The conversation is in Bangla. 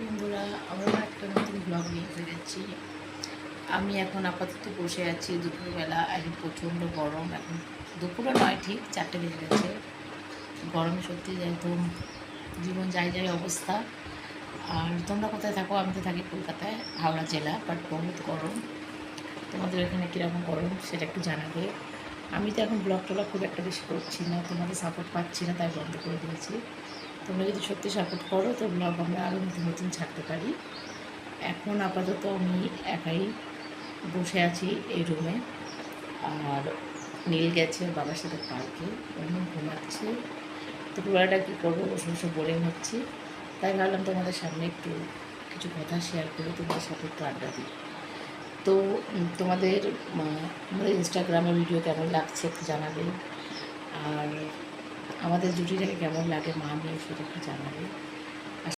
বন্ধুরা, আমরা একটা নতুন ব্লগ নিয়ে ফিরেছি। আমি এখন আপাতত বসে আছি দুপুরবেলা। এখন প্রচণ্ড গরম। এখন দুপুরে নয়, ঠিক 4টে বেজে গেছে। গরমে সত্যি একদম জীবন যায় যায় অবস্থা। আর তোমরা কোথায় থাকো? আমি তো থাকি কলকাতায়, হাওড়া জেলা, বাট বহুত গরম। তোমাদের এখানে কীরকম গরম সেটা একটু জানাবে। আমি তো এখন ব্লগ টলগ খুব একটা বেশি করছি না, তোমাদের সাপোর্ট পাচ্ছি না, তাই বন্ধ করে দিয়েছি। তোমরা যদি সত্যি সাপোর্ট করো তো ব্লগ আমরা আরও নতুন নতুন ছাড়তে পারি। এখন আপাতত আমি একাই বসে আছি এই রুমে। আর নীল গেছে বাবার সাথে পার্কে, অন্য ঘুমাচ্ছে। দুপুরবেলাটা কী করবো, বসে বসে বোরিং হচ্ছি, তাই ভাবলাম তোমাদের সামনে একটু কিছু কথা শেয়ার করে তোমাদের সাথে একটু আড্ডা দিই। তো তোমাদের আমাদের ইনস্টাগ্রামে ভিডিও কেমন লাগছে একটু জানাবে। আর আমাদের জুটিটাকে কেমন লাগে মা মেয়ে সেটা একটু জানাবে।